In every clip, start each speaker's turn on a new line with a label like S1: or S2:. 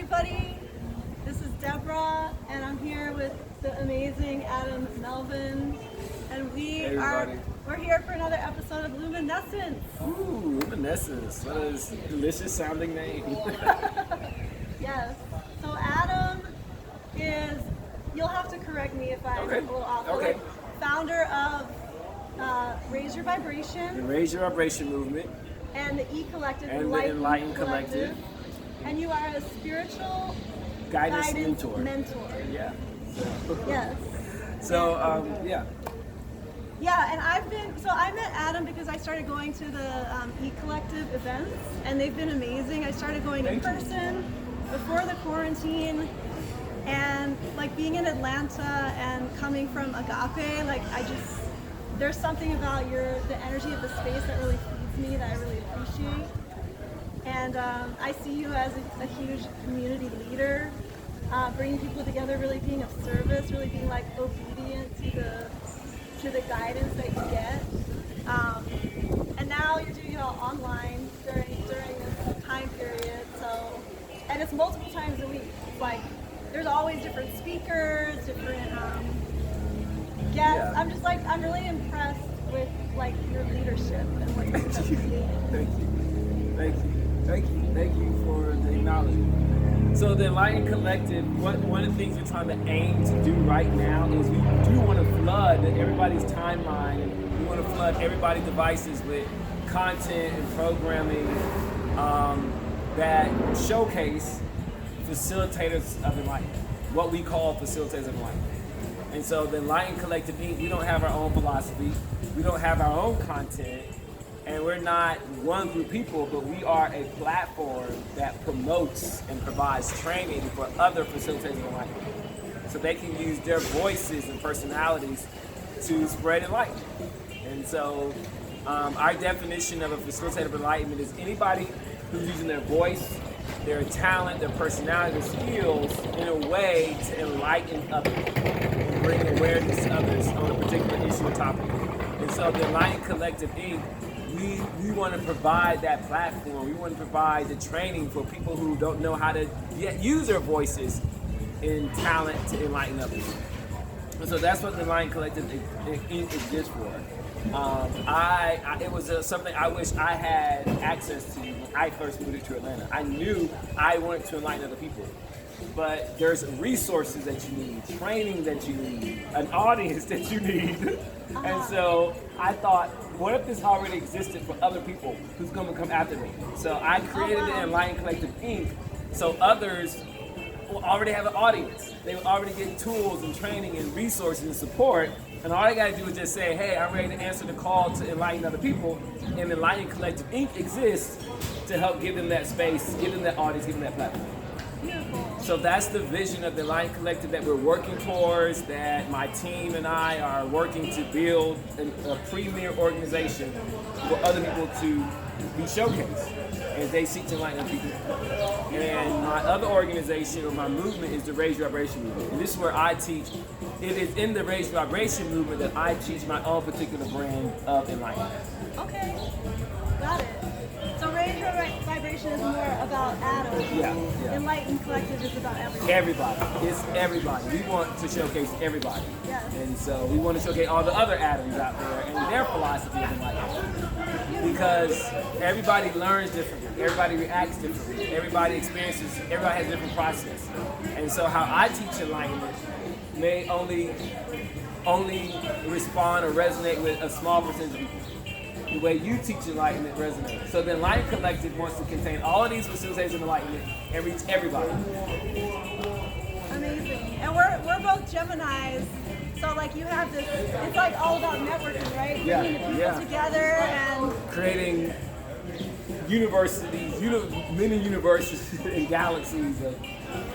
S1: everybody. This is Debra, and I'm here with the amazing Adam Melvin, and we're here for another episode of Luminescence.
S2: Ooh, Luminescence. What a delicious sounding name.
S1: Yes. So Adam is, you'll have to correct me if I'm a little off.
S2: Okay.
S1: Like, founder of Raise Your Vibration.
S2: The Raise Your Vibration movement.
S1: And the E-Collective.
S2: And the Enlightened Collective.
S1: And you are a spiritual
S2: guidance
S1: mentor.
S2: Yeah.
S1: Yes.
S2: So, yeah.
S1: Yeah, and I met Adam because I started going to the E-Collective events, and they've been amazing. I started going in person before the quarantine, and like being in Atlanta and coming from Agape, like there's something about the energy of the space that really feeds me, that I really appreciate. And I see you as a huge community leader, bringing people together, really being of service, really being like obedient to the guidance that you get. And now you're doing it all online during this time period. So, and it's multiple times a week. It's like there's always different speakers, different guests. Yeah. I'm really impressed with like your leadership and what you're creating.
S2: Thank you for the acknowledgement. So the Enlightened Collective, one of the things we're trying to aim to do right now is we do want to flood everybody's timeline. We want to flood everybody's devices with content and programming that showcase facilitators of enlightenment, what we call facilitators of enlightenment. And so the Enlightened Collective Inc., we don't have our own philosophy, we don't have our own content, and we're not one group of people, but we are a platform that promotes and provides training for other facilitators of enlightenment. So they can use their voices and personalities to spread enlightenment. And so our definition of a facilitator of enlightenment is anybody who's using their voice, their talent, their personality, their skills in a way to enlighten others and bring awareness to others on a particular issue or topic. And so the Enlightened Collective Inc., we want to provide that platform. We want to provide the training for people who don't know how to use their voices and talent to enlighten others. And so that's what the Enlightened Collective Inc. exists for. It was something I wish I had access to when I first moved to Atlanta. I knew I wanted to enlighten other people. But there's resources that you need, training that you need, an audience that you need. And so I thought, what if this already existed for other people who's going to come after me? So I created the Enlightened Collective Inc. so others will already have an audience. They will already get tools and training and resources and support. And all they got to do is just say, hey, I'm ready to answer the call to enlighten other people. And the Enlightened Collective Inc. exists to help give them that space, give them that audience, give them that platform. So that's the vision of the Enlightened Collective that we're working towards, that my team and I are working to build a premier organization for other people to be showcased as they seek to enlighten people. And my other organization or my movement is the Raise Your Vibration movement. And this is where I teach. It is in the Raise Your Vibration movement that I teach my own particular brand of enlightenment.
S1: Okay, got it. So Raise Your Vibration is more about Adam.
S2: Yeah.
S1: Enlightened Collective is about everybody.
S2: Everybody. It's everybody. We want to showcase everybody.
S1: Yes.
S2: And so we want to showcase all the other Adams out there and their philosophy of enlightenment. Because everybody learns differently. Everybody reacts differently. Everybody experiences, everybody has a different process. And so how I teach enlightenment may only respond or resonate with a small percentage of people. The way you teach enlightenment resonates. So the Enlightened Collective wants to contain all of these facilitators of enlightenment and reach everybody.
S1: Amazing. And we're both Geminis, so like you have this, it's like all about networking, right? Bringing people together and
S2: creating universities, many universes and galaxies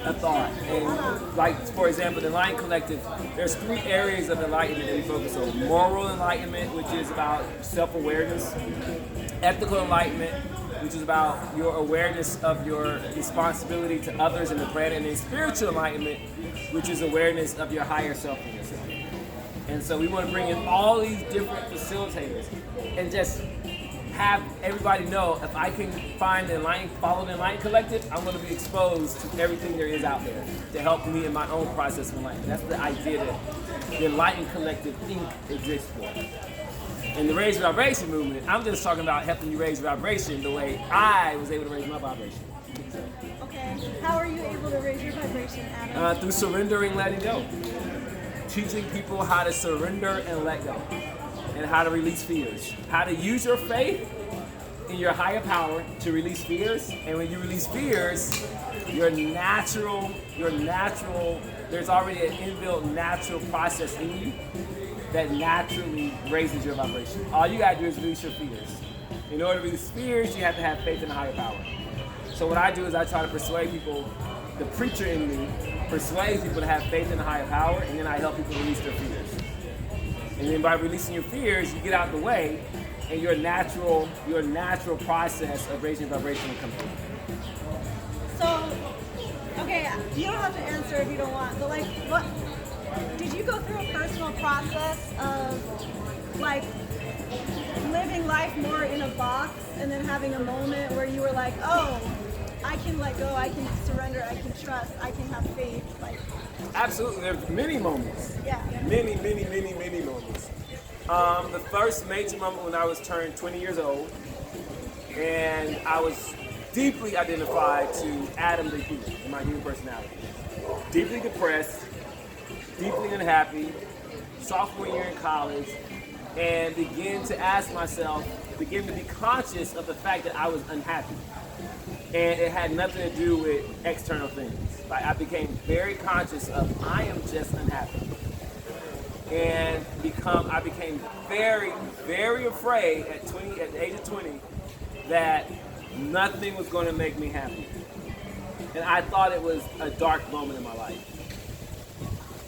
S2: of thought. And like, for example, the Enlightened Collective, there's 3 areas of enlightenment that we focus on. Moral enlightenment, which is about self-awareness. Ethical enlightenment, which is about your awareness of your responsibility to others and the planet. And then spiritual enlightenment, which is awareness of your higher self and yourself. And so we want to bring in all these different facilitators and just have everybody know if I can find the Enlightened, follow the Enlightened Collective, I'm going to be exposed to everything there is out there to help me in my own process of enlightenment. That's the idea that the Enlightened Collective Inc. exists for. In the Raise Vibration movement, I'm just talking about helping you raise vibration the way I was able to raise my vibration.
S1: Okay. How are you able to raise your vibration, Adam?
S2: Through surrendering, letting go. Teaching people how to surrender and let go. And how to release fears. How to use your faith in your higher power to release fears. And when you release fears, your natural, there's already an inbuilt natural process in you that naturally raises your vibration. All you gotta do is release your fears. In order to release fears, you have to have faith in a higher power. So what I do is I try to persuade people, the preacher in me persuades people to have faith in a higher power, and then I help people release their fears. And then by releasing your fears, you get out of the way, and your natural process of raising vibration will come through.
S1: So, okay, you don't have to answer if you don't want, but like, what did you go through a personal process of like living life more in a box and then having a moment where you were like, oh, I can let go, I can surrender, I can trust, I can have faith? Like,
S2: absolutely, there's many moments.
S1: Yeah.
S2: Many moments. The first major moment when I was turned 20 years old, and I was deeply identified to Adam the human, in my human personality. Deeply depressed, deeply unhappy, sophomore year in college, and begin to ask myself, begin to be conscious of the fact that I was unhappy. And it had nothing to do with external things. Like, I became very conscious of I am just unhappy. And I became very, very afraid at the age of 20 that nothing was going to make me happy. And I thought it was a dark moment in my life.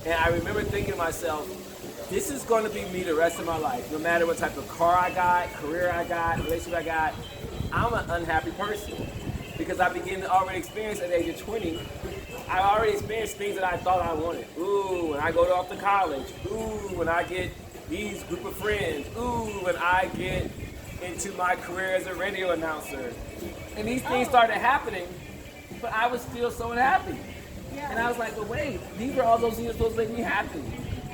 S2: And I remember thinking to myself, this is going to be me the rest of my life. No matter what type of car I got, career I got, relationship I got, I'm an unhappy person. Because I began to already experience at the age of 20, I already experienced things that I thought I wanted. Ooh, when I go off to college. Ooh, when I get these group of friends. Ooh, when I get into my career as a radio announcer. And these things started happening, but I was still so unhappy.
S1: Yeah.
S2: And I was like, but wait, these are all those things that are supposed to make me happy.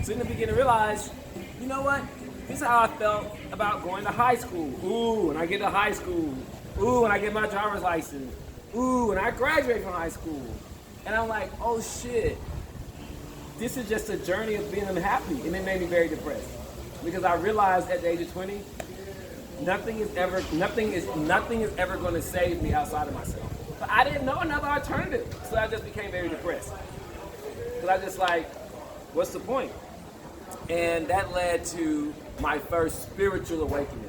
S2: So then I began to realize, you know what? This is how I felt about going to high school. Ooh, when I get to high school. Ooh, when I get my driver's license. Ooh, when I graduate from high school. And I'm like, oh shit. This is just a journey of being unhappy. And it made me very depressed. Because I realized at the age of 20, nothing is ever going to save me outside of myself. But I didn't know another alternative. So I just became very depressed. Because I just like, what's the point? And that led to my first spiritual awakening.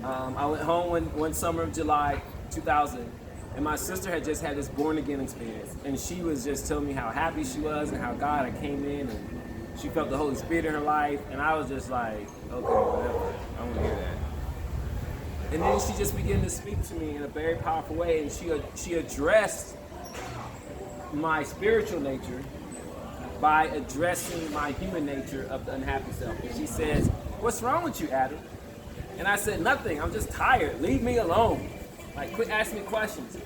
S2: I went home one summer of July 2000, and my sister had just had this born again experience. And she was just telling me how happy she was and how God had came in and she felt the Holy Spirit in her life. And I was just like, okay, whatever, I want to hear that. And then she just began to speak to me in a very powerful way, and she addressed my spiritual nature by addressing my human nature of the unhappy self. And she says, what's wrong with you, Adam? And I said, nothing, I'm just tired, leave me alone. Like, quit asking me questions.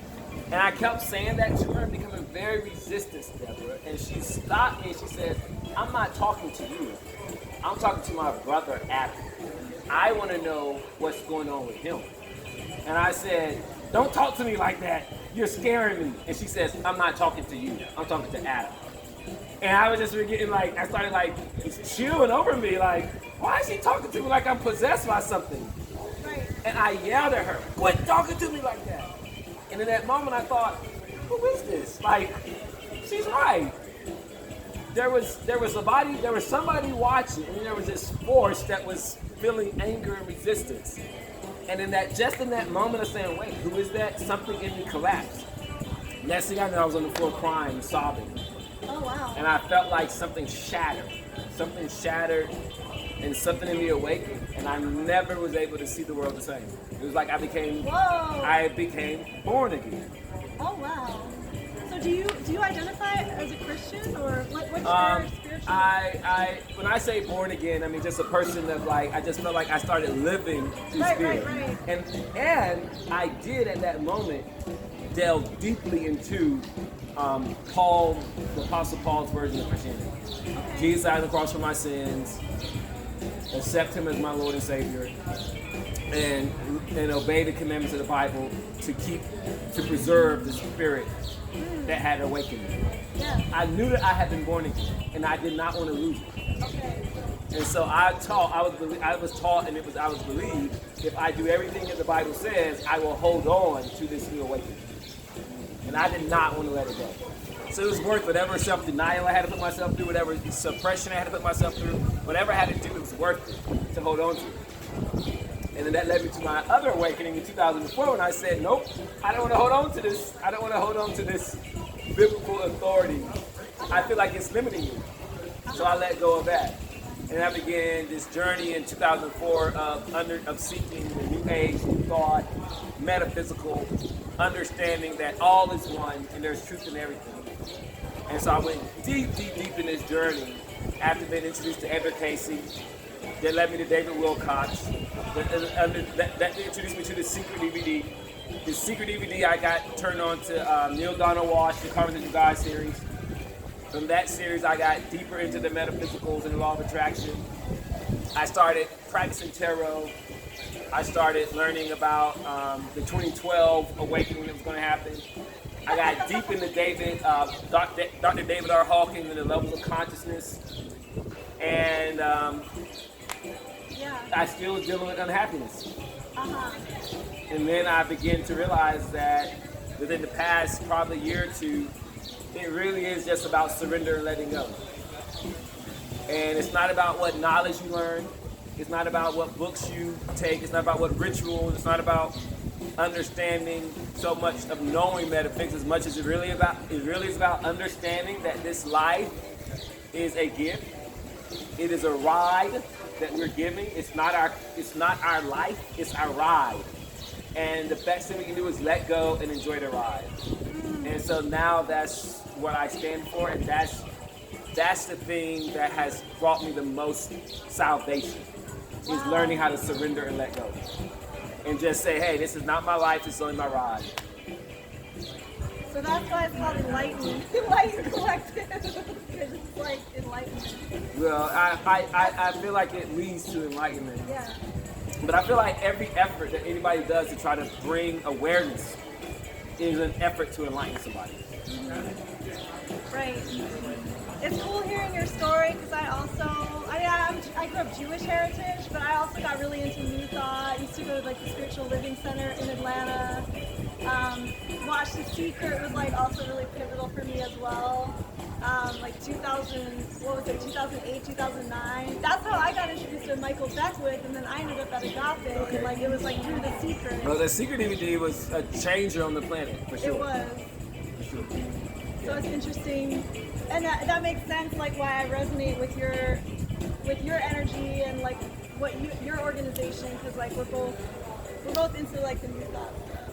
S2: And I kept saying that to her and becoming very resistant, Debra. And she stopped me and she said, I'm not talking to you. I'm talking to my brother, Adam. I want to know what's going on with him. And I said, don't talk to me like that. You're scaring me. And she says, I'm not talking to you. I'm talking to Adam. And I was just getting like, I started like chewing over me, like, why is she talking to me like I'm possessed by something?
S1: Right. And
S2: I yelled at her, quit talking to me like that. And in that moment I thought, who is this? Like, she's right. There was somebody watching, and there was this force that was feeling anger and resistance. And in that moment of saying, wait, who is that? Something in me collapsed. Next thing I know, I was on the floor crying and sobbing.
S1: oh wow.
S2: And I felt like something shattered and something in me awakened, and I never was able to see the world the same. It was like I became born again.
S1: Oh wow. So So do you identify as a Christian, or what's your spiritual?
S2: When I say born again, I mean just a person that like I just felt like I started living through spirit.
S1: Right.
S2: And I did at that moment delve deeply into Paul, the Apostle Paul's version of Christianity.
S1: Okay.
S2: Jesus died on the cross for my sins, accept him as my Lord and Savior, and obey the commandments of the Bible to preserve the spirit that had awakened me.
S1: Yeah.
S2: I knew that I had been born again, and I did not want to lose it.
S1: Okay.
S2: And so I was taught, and I was believed, if I do everything that the Bible says, I will hold on to this new awakening. And I did not want to let it go. So it was worth whatever self-denial I had to put myself through, whatever suppression I had to put myself through, whatever I had to do, it was worth it to hold on to it. And then that led me to my other awakening in 2004 when I said, nope, I don't want to hold on to this. I don't want to hold on to this biblical authority. I feel like it's limiting me. So I let go of that. And I began this journey in 2004 of seeking the new age, new thought, metaphysical, understanding that all is one and there's truth in everything. And so I went deep in this journey after being introduced to Edgar Casey. That led me to David Wilcox. That introduced me to the Secret DVD. The Secret DVD I got turned on to Neil Donald Walsh, the Carpenters of God series. From that series, I got deeper into the metaphysicals and the law of attraction. I started practicing tarot. I started learning about the 2012 awakening that was going to happen. I got deep into Dr. David R. Hawking and the levels of consciousness. And I still was dealing with unhappiness. And then I began to realize that within the past probably year or two, it really is just about surrender and letting go. And it's not about what knowledge you learn. It's not about what books you take. It's not about what rituals. It's not about understanding so much of knowing metaphysics as much as it really is about understanding that this life is a gift. It is a ride that we're giving. It's not our life, it's our ride. And the best thing we can do is let go and enjoy the ride. And so now that's what I stand for, and that's the thing that has brought me the most salvation, is learning how to surrender and let go. And just say, hey, this is not my life, it's only my ride.
S1: So that's why it's called Enlightened. Enlightened Collective. Because it's like enlightenment.
S2: Well, I feel like it leads to enlightenment.
S1: Yeah.
S2: But I feel like every effort that anybody does to try to bring awareness is an effort to enlighten somebody.
S1: Right. It's cool hearing your story because I grew up Jewish heritage, but I also got really into New Thought. I used to go to like the Spiritual Living Center in Atlanta. Watch The Secret was like also really pivotal for me as well. Like 2008, 2009. That's how I got introduced to Michael Beckwith, and then I ended up at Agape.
S2: Okay.
S1: And like it was like through The Secret.
S2: Well, The Secret DVD was a changer on the planet, for sure.
S1: It was.
S2: For sure.
S1: So it's interesting, and that makes sense. Like why I resonate with your energy and like what your organization, because like we're both into like the New Thought stuff.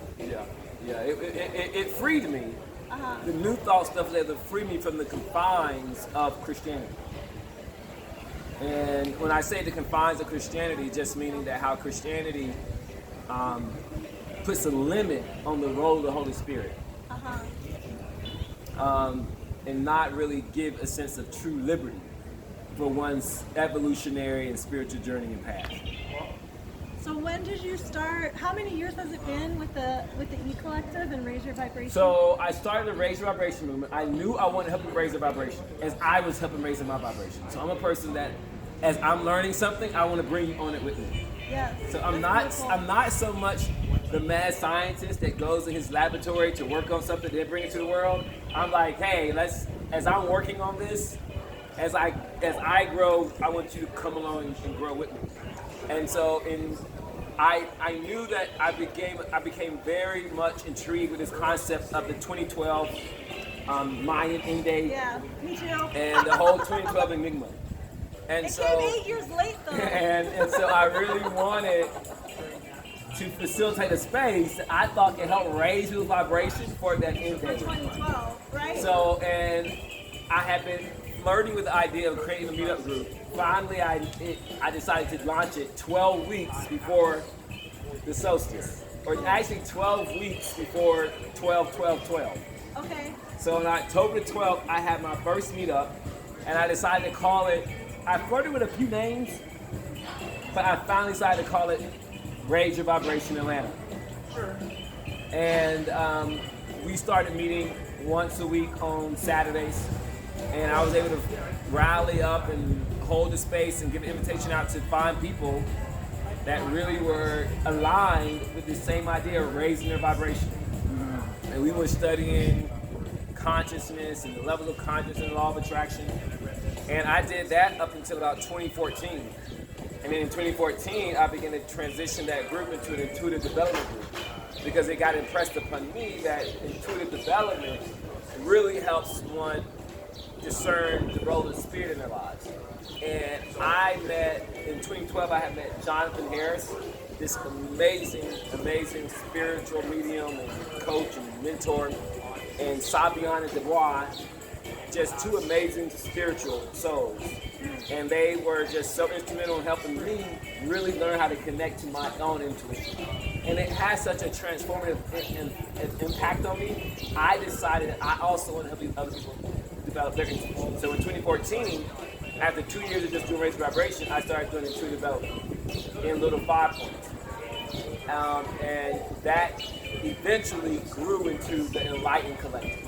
S2: Yeah. It freed me. The New Thought stuff was able to free me from the confines of Christianity. And when I say the confines of Christianity, just meaning that how Christianity puts a limit on the role of the Holy Spirit. And not really give a sense of true liberty for one's evolutionary and spiritual journey and path.
S1: So when did you start? How many years has it been with the E Collective and Raise Your Vibration?
S2: So I started the Raise Your Vibration movement. I knew I wanted to help raise the vibration as I was helping raise my vibration. So I'm a person that, as I'm learning something, I want to bring you on it with me.
S1: Yes.
S2: So I'm not so much the mad scientist that goes in his laboratory to work on something then bring it to the world. I'm like, hey, as I'm working on this, as I grow, I want you to come along and grow with me. And so I knew that I became very much intrigued with this concept of the 2012 Mayan end date.
S1: Yeah, me too.
S2: And the whole 2012 enigma. And
S1: it came 8 years late though.
S2: And so I really wanted to facilitate a space that I thought could help raise people's vibration for that end
S1: For
S2: day.
S1: 2012, right?
S2: So, and I had been flirting with the idea of creating a meetup group. Finally, I decided to launch it 12 weeks before the solstice, or actually 12 weeks before 12/12/12.
S1: Okay.
S2: So on October 12th, I had my first meetup, and I decided to call it, I flirted with a few names, but I finally decided to call it Raise Your Vibration Atlanta.
S1: Sure.
S2: And we started meeting once a week on Saturdays, and I was able to rally up and hold the space and give an invitation out to find people that really were aligned with the same idea of raising their vibration. And we were studying consciousness and the levels of consciousness and the law of attraction. And I did that up until about 2014. And then in 2014, I began to transition that group into an intuitive development group, because it got impressed upon me that intuitive development really helps one discern the role of the spirit in their lives. And I met, in 2012, I had met Jonathan Harris, this amazing, amazing spiritual medium and coach and mentor, and Sabian and Debra, just two amazing spiritual souls. And they were just so instrumental in helping me really learn how to connect to my own intuition. And it has such a transformative impact on me. I decided that I also want to help other people develop their intuition. So in 2014, after 2 years of just doing raised vibration, I started doing intuitive development in little 5 points. And that eventually grew into the Enlightened Collective.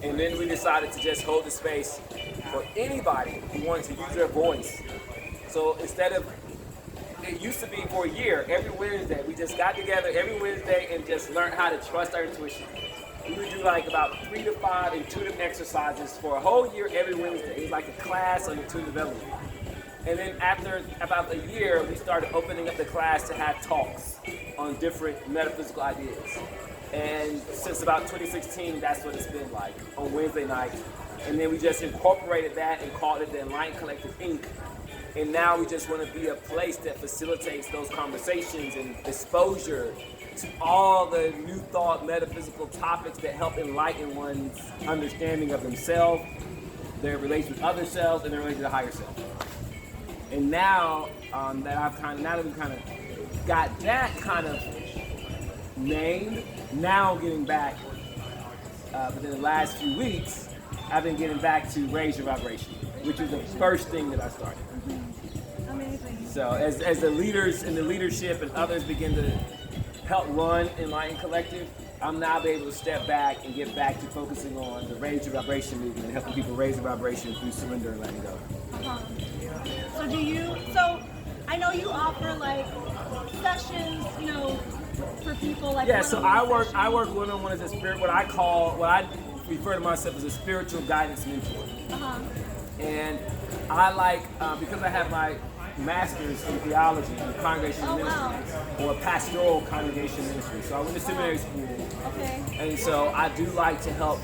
S2: And then we decided to just hold the space for anybody who wanted to use their voice. So instead of, it used to be for a year, every Wednesday, we just got together every Wednesday and just learned how to trust our intuition. We would do like about 3 to 5 intuitive exercises for a whole year every Wednesday. It was like a class on intuitive development. And then after about a year, we started opening up the class to have talks on different metaphysical ideas. And since about 2016, that's what it's been like on Wednesday nights. And then we just incorporated that and called it the Enlightened Collective Inc. And now we just want to be a place that facilitates those conversations and exposure to all the new thought metaphysical topics that help enlighten one's understanding of themselves, their relation with other selves, and their relation to the higher self. And now that we kind of got that kind of named, now getting back, within the last few weeks, I've been getting back to Raise Your Vibration, which was the first thing that I started.
S1: Amazing.
S2: So as the leaders in the leadership and others begin to help run Enlightened Collective, I'm now able to step back and get back to focusing on the Raise Your Vibration movement and helping people raise their vibration through surrender and letting go.
S1: So I know you offer like sessions, for people like.
S2: Yeah, so I work one-on-one as a spirit, what I refer to myself as a spiritual guidance mentor. And I like, because I have my master's in theology and congregational ministry, or pastoral congregation ministry. So I went to seminary school.
S1: Okay.
S2: And so I do like to help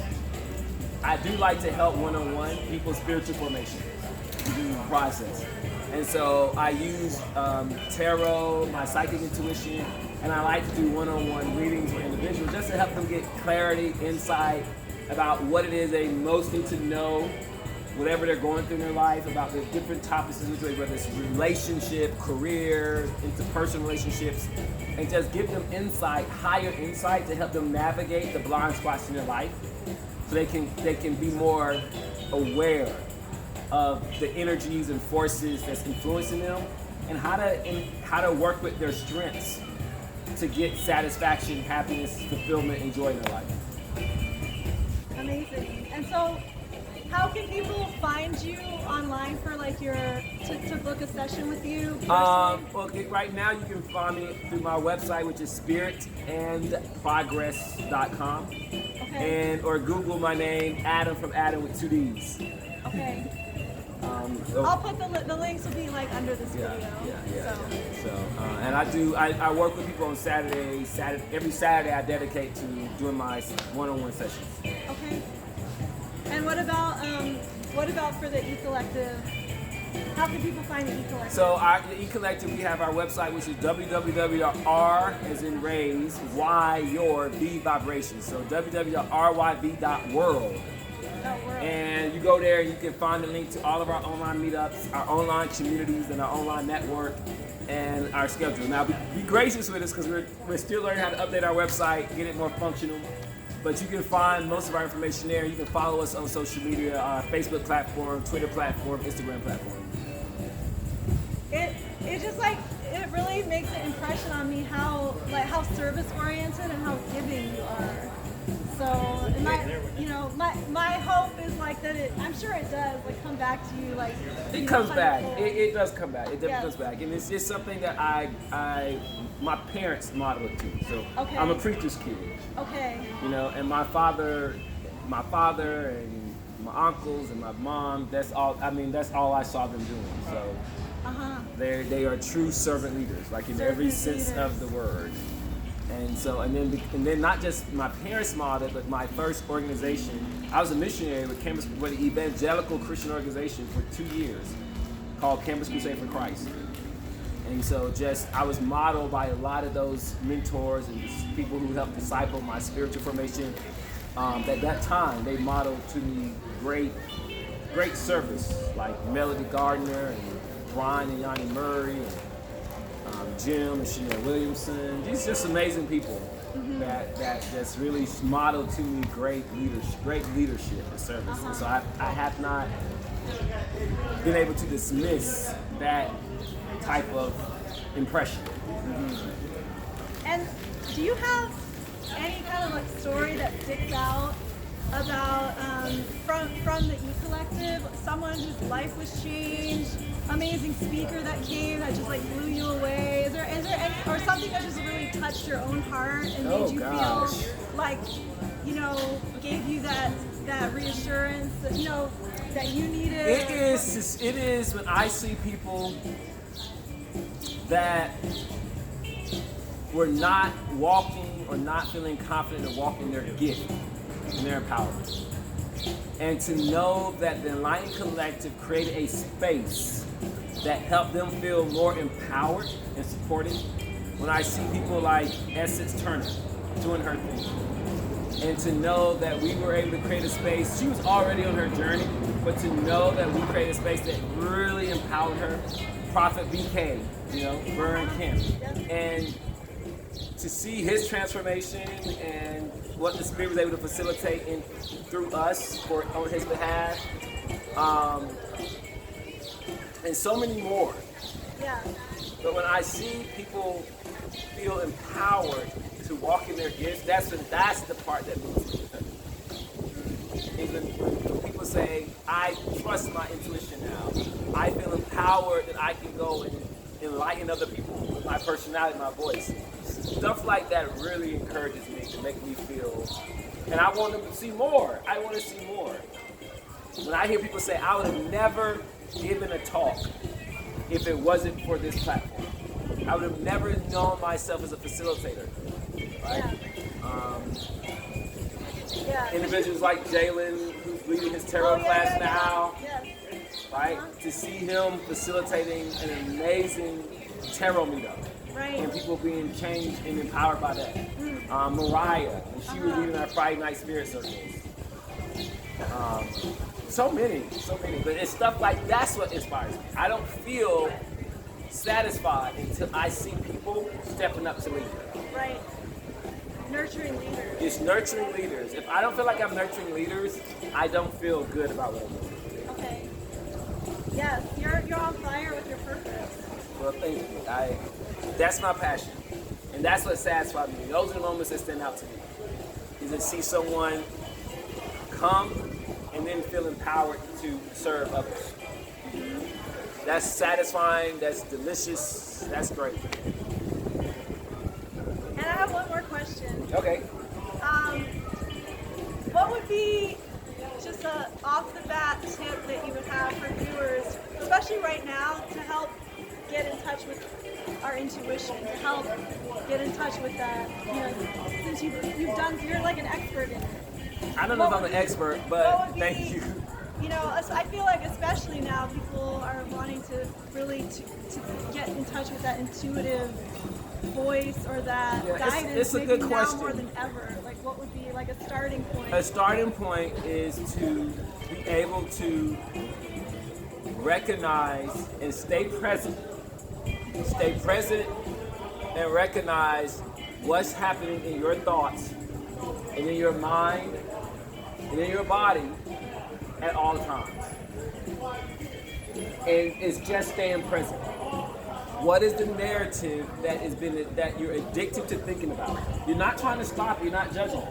S2: one-on-one people's spiritual formation process. And so I use tarot, my psychic intuition, and I like to do one-on-one readings with individuals just to help them get clarity, insight about what it is they most need to know, whatever they're going through in their life, about the different topics, whether it's relationship, career, interpersonal relationships, and just give them insight, higher insight, to help them navigate the blind spots in their life, so they can be more aware of the energies and forces that's influencing them, and how to work with their strengths to get satisfaction, happiness, fulfillment, and joy in their life.
S1: Amazing. And so, how can people find you online for like to book a session with you?
S2: Well, right now you can find me through my website, which is spiritandprogress.com.
S1: Okay.
S2: Or Google my name, Adam from Adam with 2 D's.
S1: Okay. I'll put the links will be like under this video.
S2: So, and I work with people on Saturday. Every Saturday I dedicate to doing my one-on-one sessions.
S1: Okay. And what about for the E Collective? How can people find the E-Collective?
S2: So the E-Collective, we have our website, which is www.r as in raise, y your v vibration. So www.ryv.world. And you go there and you can find the link to all of our online meetups, our online communities, and our online network, and our schedule. Now, be gracious with us because we're still learning how to update our website, get it more functional. But you can find most of our information there. You can follow us on social media, our Facebook platform, Twitter platform, Instagram platform.
S1: It just like, it really makes an impression on me how service oriented and how giving you are. So, and my hope is like that I'm sure it does like come back to you like.
S2: It comes back. It does come back. It definitely comes back, and it's just something that my parents modeled it to. So I'm a preacher's kid.
S1: Okay.
S2: And my father and my uncles and my mom. That's all. I mean, that's all I saw them doing. So they are true servant leaders, like in every sense of the word. And so, and then not just my parents modeled, but my first organization. I was a missionary with an evangelical Christian organization for 2 years, called Campus Crusade for Christ. And so, I was modeled by a lot of those mentors and just people who helped disciple my spiritual formation. At that time, they modeled to me great service, like Melody Gardner and Brian and Yanni Murray. And Jim and Chanel Williamson, these just amazing people that just really modeled to me great leadership and service. And so I have not been able to dismiss that type of impression.
S1: And do you have any kind of like story that sticks out about from the E-Collective? Someone whose life was changed, amazing speaker that came that just like blew you away. Is there any, or something that just really touched your own heart and made you feel like, gave you that reassurance that that you needed?
S2: It is when I see people that were not walking or not feeling confident to walk in their gift and their empowerment. And to know that the Enlightened Collective created a space that helped them feel more empowered and supported. When I see people like Essence Turner doing her thing. And to know that we were able to create a space, she was already on her journey, but to know that we created a space that really empowered her. Prophet BK, Burn Camp. And to see his transformation and what the Spirit was able to facilitate through us on his behalf, and so many more.
S1: Yeah.
S2: But when I see people feel empowered to walk in their gifts, that's the part that moves me. Even when people say, I trust my intuition now. I feel empowered that I can go and enlighten other people with my personality, my voice. Stuff like that really encourages me to make me feel, and I want them to see more. I want to see more. When I hear people say, I would have never given a talk if it wasn't for this platform. I would have never known myself as a facilitator. Right? Individuals like Jalen, who's leading his tarot class now. Right? To see him facilitating an amazing tarot meetup.
S1: Right.
S2: And people being changed and empowered by that. Mariah, and she was leading our Friday night spirit circles. So many. But it's stuff like that's what inspires me. I don't feel satisfied until I see people stepping up to lead.
S1: Right. Nurturing leaders.
S2: It's nurturing leaders. If I don't feel like I'm nurturing leaders, I don't feel good about what I'm doing.
S1: Okay. Yes, you're on fire with your purpose.
S2: Well, thank you. That's my passion. And that's what satisfies me. Those are the moments that stand out to me. Is to see someone come and then feel empowered to serve others. That's satisfying, that's delicious, that's great.
S1: And I have one more question.
S2: Okay.
S1: What would be just a off the bat tip that you would have for viewers, especially right now, to help get in touch with our intuition, to help get in touch with that, since you're like an expert in it.
S2: I don't know if I'm an expert, but thank you.
S1: you know, so I feel like especially now people are wanting to really to get in touch with that intuitive voice or that guidance.
S2: It's a
S1: maybe
S2: good
S1: now
S2: question.
S1: more than ever. Like, what would be like a starting point?
S2: A starting point is to be able to recognize and stay present. Stay present and recognize what's happening in your thoughts and in your mind and in your body at all times. And it's just staying present. What is the narrative that you're addicted to thinking about? You're not trying to stop, you're not judging.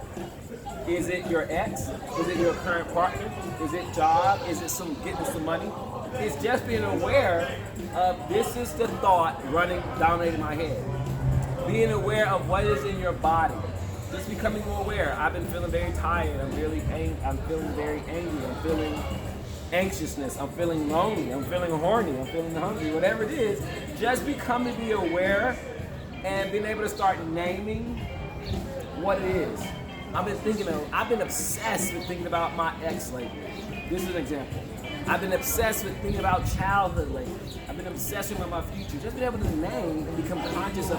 S2: Is it your ex? Is it your current partner? Is it job? Is it getting some money? It's just being aware of this is the thought dominating my head. Being aware of what is in your body. Just becoming more aware. I've been feeling very tired. I'm feeling very angry. I'm feeling anxiousness. I'm feeling lonely. I'm feeling horny. I'm feeling hungry. Whatever it is, just becoming to be aware and being able to start naming what it is. I've been obsessed with thinking about my ex lately. This is an example. I've been obsessed with thinking about childhood lately. I've been obsessing with my future. Just being able to name and become conscious of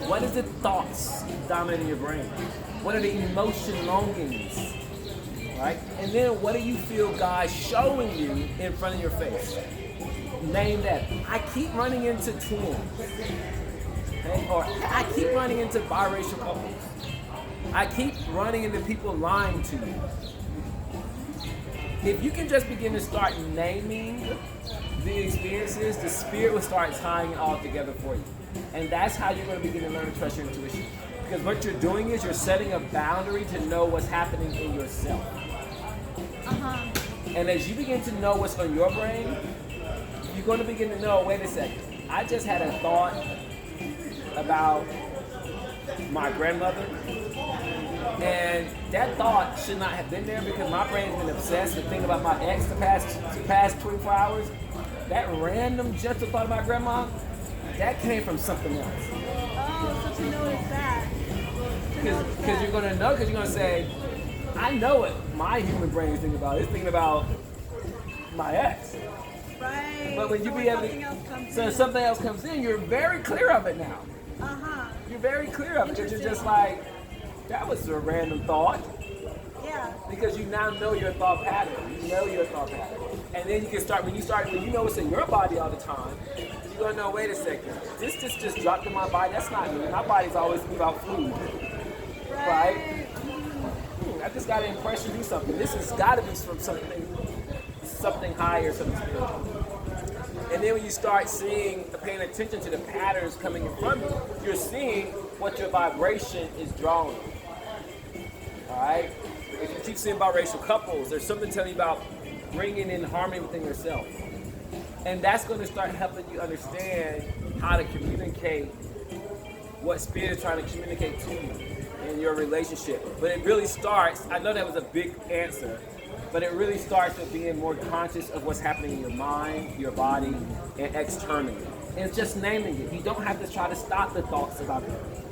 S2: what is the thoughts dominating your brain? What are the emotion longings? Right? And then what do you feel God showing you in front of your face? Name that. I keep running into twins. Okay? Or I keep running into biracial couples. I keep running into people lying to me. If you can just begin to start naming the experiences, the spirit will start tying it all together for you. And that's how you're going to begin to learn to trust your intuition. Because what you're doing is you're setting a boundary to know what's happening in yourself. And as you begin to know what's on your brain, you're going to begin to know, wait a second, I just had a thought about my grandmother. And that thought should not have been there because my brain's been obsessed with thinking about my ex the past 24 hours. That random gentle thought about grandma, that came from something else.
S1: Oh, so to notice that.
S2: Because you're going to know, because you're going to say, I know what my human brain is thinking about. It's thinking about my ex.
S1: Right.
S2: But when you be able to, something else comes in, you're very clear of it now. You're very clear of it because you're just like, that was a random thought.
S1: Yeah.
S2: Because you now know your thought pattern. You know your thought pattern. And then you can start, when you know what's in your body all the time, you're going to know, wait a second, this just dropped in my body. That's not me. My body's always thinking about food. Right? I just got an impression to do something. This has got to be from something higher, something spiritual. And then when you start paying attention to the patterns coming in front of you, you're seeing what your vibration is drawing. All right? If you keep seeing biracial couples, there's something telling you about bringing in harmony within yourself. And that's going to start helping you understand how to communicate what spirit is trying to communicate to you in your relationship. But it really starts, I know that was a big answer, but it really starts with being more conscious of what's happening in your mind, your body, and externally. And it's just naming it. You don't have to try to stop the thoughts about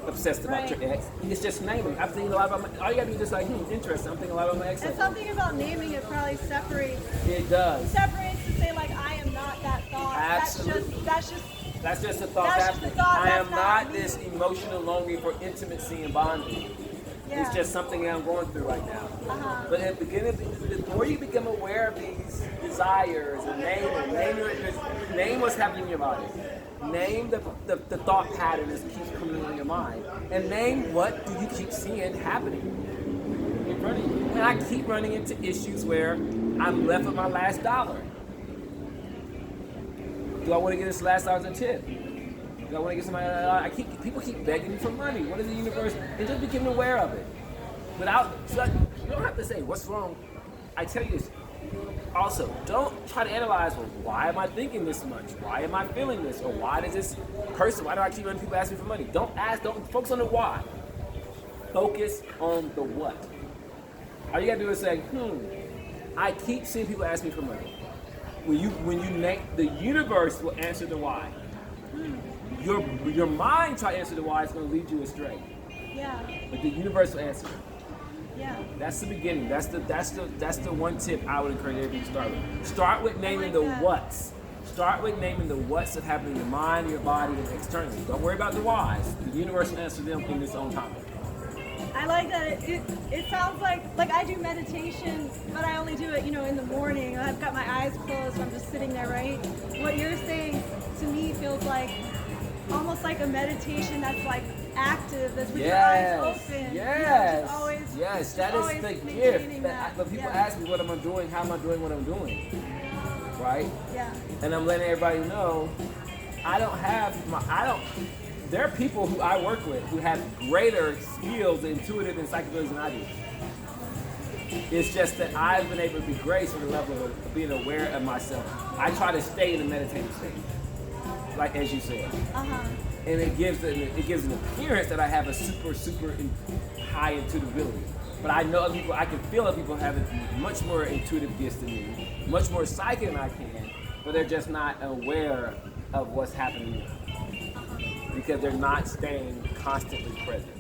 S2: obsessed about your ex. It's just naming. I'm thinking a lot about all you gotta do is just like, interesting. I'm thinking a lot about my ex.
S1: And something about naming it probably separates.
S2: It does.
S1: Separates to say like, I am not that thought.
S2: Absolutely. That's just a thought happening. I am not this emotional longing for intimacy and bonding. Yeah. It's just something that I'm going through right now. But at the beginning, the more you become aware of these desires and name what's happening in your body. Name the thought pattern that keeps coming in your mind. And name what do you keep seeing happening in front of you. And I keep running into issues where I'm left with my last dollar. Do I want to get this last dollar as a tip? Do I want to get somebody? People keep begging me for money. What is the universe? And just becoming aware of it. You don't have to say what's wrong. I tell you this. Also, don't try to analyze, well, why am I thinking this much? Why am I feeling this? Or why do I keep having people ask me for money? Don't focus on the why. Focus on the what. All you gotta do is say, I keep seeing people ask me for money. When you name, the universe will answer the why. Your mind try to answer the why, it's gonna lead you astray.
S1: Yeah.
S2: But the universe will answer.
S1: Yeah.
S2: That's the beginning. That's the one tip I would encourage everybody to start with. Start with naming the
S1: that.
S2: what's. Start with naming the what's that happen in your mind, your body, and externally. Don't worry about the whys. The universe will answer them in its own time.
S1: I like that. It sounds like I do meditation, but I only do it, in the morning. I've got my eyes closed. I'm just sitting there, right? What you're saying to me feels like almost like a meditation that's like active, that's with your eyes open.
S2: Yes.
S1: Always,
S2: yes. That is the gift. But people ask me what am I doing? How am I doing what I'm doing? Right?
S1: Yeah.
S2: And I'm letting everybody know there are people who I work with who have greater skills, intuitive and psychic abilities than I do. It's just that I've been able to be graced with a level of being aware of myself. I try to stay in a meditative state, like as you said. And it gives an appearance that I have a super high intuitive ability. But I know other people, I can feel other people have much more intuitive gifts than me, much more psychic than I can, but they're just not aware of what's happening because they're not staying constantly present.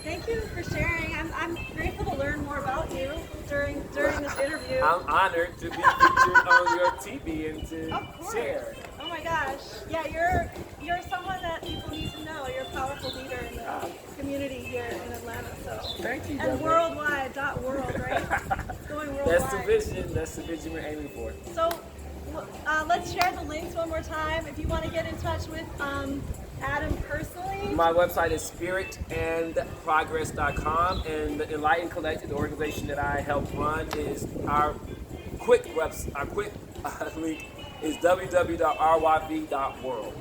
S1: Thank you for sharing. I'm grateful to learn more about you during this interview.
S2: I'm honored to be featured on your TV and to share.
S1: Oh my gosh. Yeah, you're someone that people need to know. You're a powerful leader in the community here in Atlanta. So
S2: thank you.
S1: And
S2: Debra.
S1: worldwide, .world, right? It's going worldwide.
S2: That's the vision we're aiming for.
S1: So let's share the links one more time. If you want to get in touch with Adam personally.
S2: My website is spiritandprogress.com, and the Enlightened Collective, the organization that I help run, is our quick link is www.ryv.world.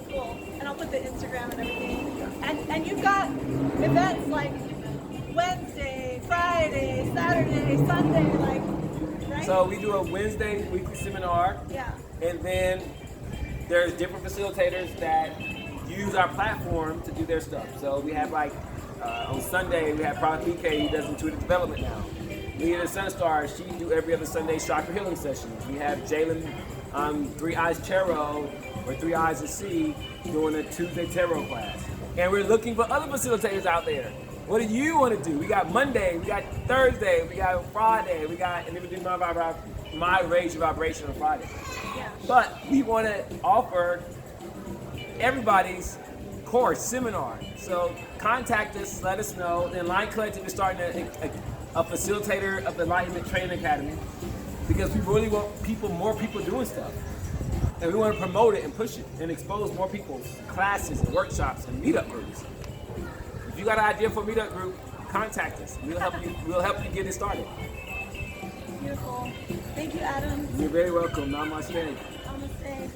S1: Cool. And I'll put the Instagram and everything. And you've got events like Wednesday, Friday, Saturday, Sunday, right?
S2: So we do a Wednesday weekly seminar.
S1: Yeah.
S2: And then there's different facilitators that use our platform to do their stuff. So we have on Sunday, we have Prophet BK, who does intuitive development now. Leah the Sunstar, she do every other Sunday chakra healing sessions. We have Jalen, Three Eyes Tarot, or Three Eyes of Sea, doing a Tuesday tarot class. And we're looking for other facilitators out there. What do you want to do? We got Monday, we got Thursday, we got Friday, and then we do my Raise Your Vibration on Friday.
S1: Yeah.
S2: But we want to offer everybody's course, seminar. So contact us, let us know. The Enlightened Collective is starting a facilitator of the Enlightenment Training Academy because we really want more people doing stuff. And we want to promote it and push it and expose more people's classes and workshops and meetup groups. If you got an idea for a meetup group, contact us. We'll help you get it started.
S1: Beautiful. Thank you, Adam.
S2: You're very welcome. Namaste.
S1: Namaste.